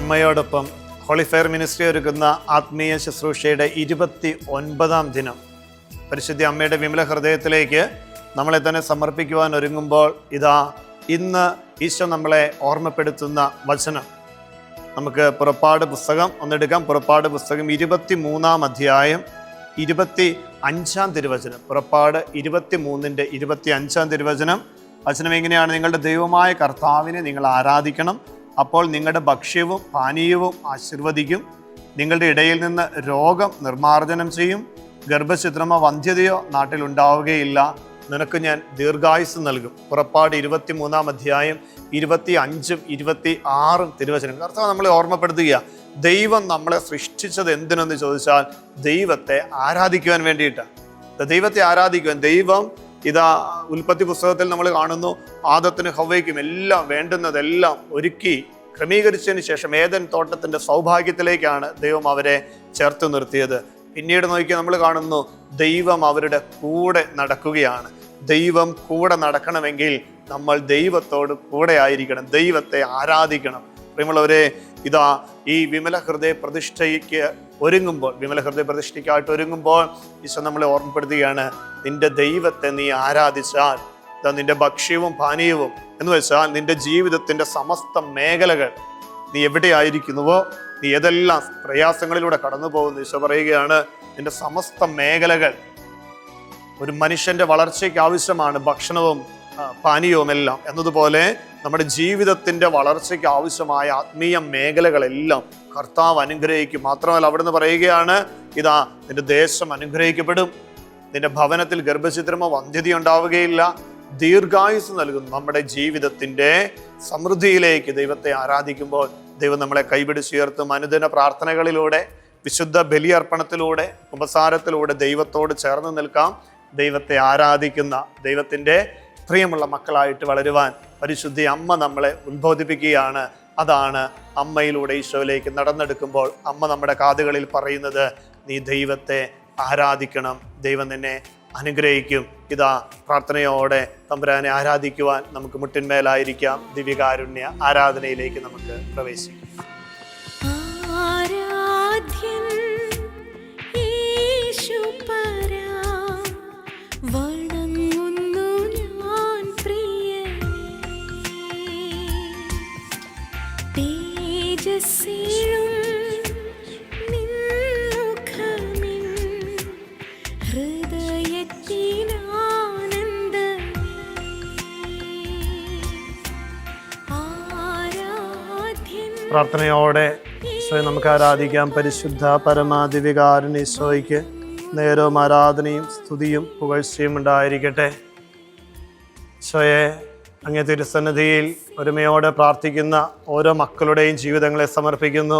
അമ്മയോടൊപ്പം ഹോളിഫെയർ മിനിസ്ട്രി ഒരുക്കുന്ന ആത്മീയ ശുശ്രൂഷയുടെ 29-ാം ദിനം പരിശുദ്ധ അമ്മയുടെ വിമല ഹൃദയത്തിലേക്ക് നമ്മളെ തന്നെ സമർപ്പിക്കുവാൻ ഒരുങ്ങുമ്പോൾ ഇതാ ഇന്ന് ഈശോ നമ്മളെ ഓർമ്മപ്പെടുത്തുന്ന വചനം നമുക്ക് പുറപ്പാട് പുസ്തകം ഒന്നെടുക്കാം. പുറപ്പാട് പുസ്തകം 23-ാം അധ്യായം 25-ാം തിരുവചനം. പുറപ്പാട് 23-ന്റെ 25-ാം തിരുവചനം. വചനം എങ്ങനെയാണ്? നിങ്ങളുടെ ദൈവമായ കർത്താവിനെ നിങ്ങൾ ആരാധിക്കണം, അപ്പോൾ നിങ്ങളുടെ ഭക്ഷ്യവും പാനീയവും ആശീർവദിക്കും. നിങ്ങളുടെ ഇടയിൽ നിന്ന് രോഗം നിർമ്മാർജ്ജനം ചെയ്യും. ഗർഭഛിദ്രമോ വന്ധ്യതയോ നാട്ടിലുണ്ടാവുകയില്ല. നിനക്ക് ഞാൻ ദീർഘായുസ് നൽകും. പുറപ്പാട് 23-ാം അധ്യായം 25-ഉം 26-ഉം തിരുവചനം. കർത്താവ് നമ്മളെ ഓർമ്മപ്പെടുത്തുക, ദൈവം നമ്മളെ സൃഷ്ടിച്ചത് എന്തിനെന്ന് ചോദിച്ചാൽ ദൈവത്തെ ആരാധിക്കുവാൻ വേണ്ടിയിട്ടാണ്. ദൈവത്തെ ആരാധിക്കുവാൻ ദൈവം ഇതാ ഉൽപ്പത്തി പുസ്തകത്തിൽ നമ്മൾ കാണുന്നു, ആദത്തിനും ഹവ്വയ്ക്കും എല്ലാം വേണ്ടുന്നതെല്ലാം ഒരുക്കി ക്രമീകരിച്ചതിന് ശേഷം ഏദൻ തോട്ടത്തിൻ്റെ സൗഭാഗ്യത്തിലേക്കാണ് ദൈവം അവരെ ചേർത്ത് നിർത്തിയത്. പിന്നീട് നോക്കി നമ്മൾ കാണുന്നു, ദൈവം അവരുടെ കൂടെ നടക്കുകയാണ്. ദൈവം കൂടെ നടക്കണമെങ്കിൽ നമ്മൾ ദൈവത്തോട് കൂടെ ആയിരിക്കണം, ദൈവത്തെ ആരാധിക്കണം. പ്രിയമുള്ളവരെ, ഇതാ ഈ വിമല ഹൃദയ പ്രതിഷ്ഠയ്ക്ക് ഒരുങ്ങുമ്പോൾ, വിമല ഹൃദയ പ്രതിഷ്ഠയ്ക്കായിട്ട് ഒരുങ്ങുമ്പോൾ ഈശോ നമ്മളെ ഓർമ്മപ്പെടുത്തുകയാണ്, നിന്റെ ദൈവത്തെ നീ ആരാധിച്ചാൽ ഇതാ നിന്റെ ഭക്ഷ്യവും പാനീയവും എന്ന് വെച്ചാൽ നിന്റെ ജീവിതത്തിന്റെ സമസ്ത മേഖലകൾ, നീ എവിടെയായിരിക്കുന്നുവോ, നീ ഏതെല്ലാം പ്രയാസങ്ങളിലൂടെ കടന്നു പോകുന്നു, ഈശോ പറയുകയാണ്, നിന്റെ സമസ്ത മേഖലകൾ. ഒരു മനുഷ്യന്റെ വളർച്ചയ്ക്ക് ആവശ്യമാണ് ഭക്ഷണവും പാനീയവും എല്ലാം എന്നതുപോലെ നമ്മുടെ ജീവിതത്തിന്റെ വളർച്ചയ്ക്ക് ആവശ്യമായ ആത്മീയ മേഖലകളെല്ലാം കർത്താവ് അനുഗ്രഹിക്കും. മാത്രമല്ല അവിടുന്ന് പറയുകയാണ്, ഇതാ നിന്റെ ദേശം അനുഗ്രഹിക്കപ്പെടും, നിന്റെ ഭവനത്തിൽ ഗർഭഛിദ്രമോ വന്ധ്യത ഉണ്ടാവുകയില്ല, ദീർഘായുസ് നൽകുന്നു. നമ്മുടെ ജീവിതത്തിന്റെ സമൃദ്ധിയിലേക്ക് ദൈവത്തെ ആരാധിക്കുമ്പോൾ ദൈവം നമ്മളെ കൈപിടിച്ചുയർത്തും. അനുദിന പ്രാർത്ഥനകളിലൂടെ, വിശുദ്ധ ബലിയർപ്പണത്തിലൂടെ, ഉപസാരത്തിലൂടെ ദൈവത്തോട് ചേർന്ന് നിൽക്കാം. ദൈവത്തെ ആരാധിക്കുന്ന ദൈവത്തിൻ്റെ പ്രിയമുള്ള മക്കളായിട്ട് വളരുവാൻ പരിശുദ്ധ അമ്മ നമ്മളെ ഉത്ബോധിപ്പിക്കുകയാണ്. അതാണ് അമ്മയിലൂടെ ഈശോയിലേക്ക് നടന്നെടുക്കുമ്പോൾ അമ്മ നമ്മുടെ കാതുകളിൽ പറയുന്നത്, നീ ദൈവത്തെ ആരാധിക്കണം, ദൈവം നിന്നെ അനുഗ്രഹിക്കും. ഇതാ പ്രാർത്ഥനയോടെ തമ്പുരാനെ ആരാധിക്കുവാൻ നമുക്ക് മുട്ടിന്മേലായിരിക്കാം. ദിവ്യകാരുണ്യ ആരാധനയിലേക്ക് നമുക്ക് പ്രവേശിക്കാം. പ്രാർത്ഥനയോടെ ഈശോയെ നമുക്ക് ആരാധിക്കാം. പരിശുദ്ധ പരമാദിവികാരൻ ഈശോയ്ക്ക് നേരവും ആരാധനയും സ്തുതിയും പുകഴ്ചയും ഉണ്ടായിരിക്കട്ടെ. ഈശോയെ, അങ്ങേ തിരുസന്നിധിയിൽ ഒരുമയോടെ പ്രാർത്ഥിക്കുന്ന ഓരോ മക്കളുടെയും ജീവിതങ്ങളെ സമർപ്പിക്കുന്നു.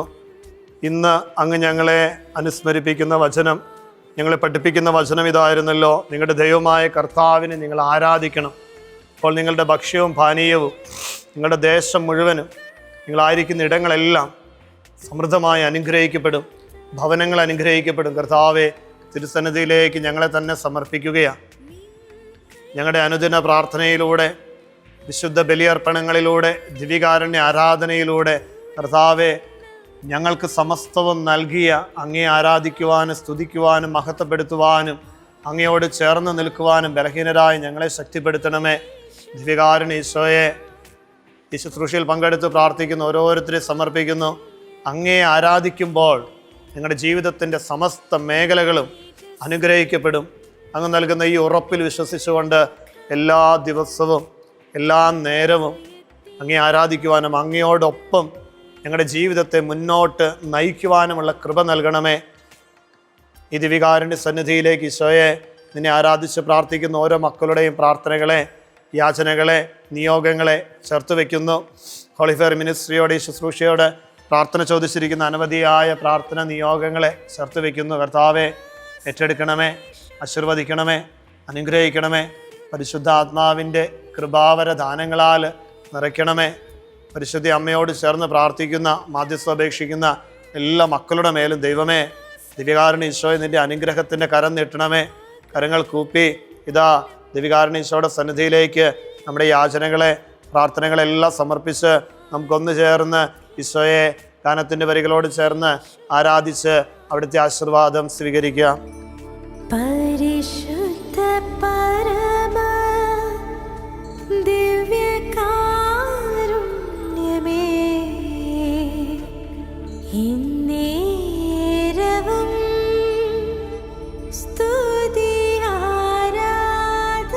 ഇന്ന് അങ്ങ് ഞങ്ങളെ അനുസ്മരിപ്പിക്കുന്ന വചനം, ഞങ്ങളെ പഠിപ്പിക്കുന്ന വചനം ഇതായിരുന്നല്ലോ, നിങ്ങളുടെ ദൈവമായ കർത്താവിനെ നിങ്ങൾ ആരാധിക്കണം, അപ്പോൾ നിങ്ങളുടെ ഭക്ഷ്യവും പാനീയവും നിങ്ങളുടെ ദേശം മുഴുവനും നിങ്ങളായിരിക്കുന്ന ഇടങ്ങളെല്ലാം സമൃദ്ധമായി അനുഗ്രഹിക്കപ്പെടും, ഭവനങ്ങൾ അനുഗ്രഹിക്കപ്പെടും. കർത്താവെ, തിരുസന്നിധിയിലേക്ക് ഞങ്ങളെ തന്നെ സമർപ്പിക്കുകയാണ്. ഞങ്ങളുടെ അനുദിന പ്രാർത്ഥനയിലൂടെ, വിശുദ്ധ ബലിയർപ്പണങ്ങളിലൂടെ, ദിവ്യകാരുണ്യ ആരാധനയിലൂടെ കർത്താവെ, ഞങ്ങൾക്ക് സമസ്തവും നൽകിയ അങ്ങയെ ആരാധിക്കുവാനും സ്തുതിക്കുവാനും മഹത്വപ്പെടുത്തുവാനും അങ്ങയോട് ചേർന്ന് നിൽക്കുവാനും ബലഹീനരായി ഞങ്ങളെ ശക്തിപ്പെടുത്തണമേ. ദിവ്യകാരുണ്യ ഈശോയെ, ഈ ശുശ്രൂഷയിൽ പങ്കെടുത്ത് പ്രാർത്ഥിക്കുന്ന ഓരോരുത്തരെയും സമർപ്പിക്കുന്നു. അങ്ങയെ ആരാധിക്കുമ്പോൾ നിങ്ങളുടെ ജീവിതത്തിൻ്റെ സമസ്ത മേഖലകളും അനുഗ്രഹിക്കപ്പെടും. അങ്ങ് നൽകുന്ന ഈ ഉറപ്പിൽ വിശ്വസിച്ചുകൊണ്ട് എല്ലാ ദിവസവും എല്ലാ നേരവും അങ്ങയെ ആരാധിക്കുവാനും അങ്ങയോടൊപ്പം ഞങ്ങളുടെ ജീവിതത്തെ മുന്നോട്ട് നയിക്കുവാനുമുള്ള കൃപ നൽകണമേ. ഈ ദിവ്യകാരുണ്യ സന്നിധിയിലേക്ക് ഈശോയെ, നിന്നെ ആരാധിച്ച് പ്രാർത്ഥിക്കുന്ന ഓരോ മക്കളുടെയും പ്രാർത്ഥനകളെ, യാചനകളെ, നിയോഗങ്ങളെ ചേർത്ത് വയ്ക്കുന്നു. ഹോളിഫെയർ മിനിസ്ട്രിയോട്, ഈ ശുശ്രൂഷയോട് പ്രാർത്ഥന ചോദിച്ചിരിക്കുന്ന അനവധിയായ പ്രാർത്ഥന നിയോഗങ്ങളെ ചേർത്ത് വയ്ക്കുന്നു. കർത്താവെ, ഏറ്റെടുക്കണമേ, ആശീർവദിക്കണമേ, അനുഗ്രഹിക്കണമേ. പരിശുദ്ധാത്മാവിൻ്റെ കൃപാവര ദാനങ്ങളാൽ നിറയ്ക്കണമേ. പരിശുദ്ധ അമ്മയോട് ചേർന്ന് പ്രാർത്ഥിക്കുന്ന, മാധ്യസ്ഥ അപേക്ഷിക്കുന്ന എല്ലാ മക്കളുടെ മേലും ദൈവമേ, ദിവ്യകാരുണ്യ ഈശോയെ, നിൻ്റെ അനുഗ്രഹത്തിൻ്റെ കരം നീട്ടണമേ. കരങ്ങൾ കൂപ്പി ഇതാ ദിവ്യകാരുണ്യ ഈശോയുടെ സന്നിധിയിലേക്ക് നമ്മുടെ യാചനകളെ, പ്രാർത്ഥനകളെല്ലാം സമർപ്പിച്ച് നമുക്കൊന്നു ചേർന്ന് ഈശോയെ ഗാനത്തിൻ്റെ വരികളോട് ചേർന്ന് ആരാധിച്ച് അവിടുത്തെ ആശീർവാദം സ്വീകരിക്കുക. പരിശുദ്ധ പരമ ദിവ്യകാരുണ്യമേ, ഇന്നേരവും സ്തുതി ആരാധന.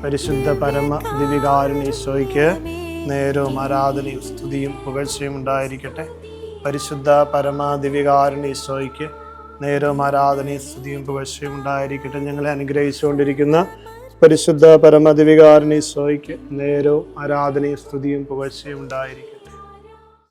പരിശുദ്ധ പരമ ദിവ്യകാരുണ്യ ഈശോയ്ക്ക് നേരവും ആരാധനയും സ്തുതിയും പുകഴ്ചയും ഉണ്ടായിരിക്കട്ടെ. പരിശുദ്ധ പരമ ദിവ്യകാരുണ്യ ഈശോയ്ക്ക് നേരവും ആരാധനയും സ്തുതിയും പുകഴ്ചയും ഉണ്ടായിരിക്കട്ടെ. ഞങ്ങളെ അനുഗ്രഹിച്ചുകൊണ്ടിരിക്കുന്ന പരിശുദ്ധ പരമ ദിവ്യകാരുണ്യ ഈശോയ്ക്ക് നേരവും ആരാധനയും സ്തുതിയും പുകഴ്ചയും ഉണ്ടായിരിക്കട്ടെ.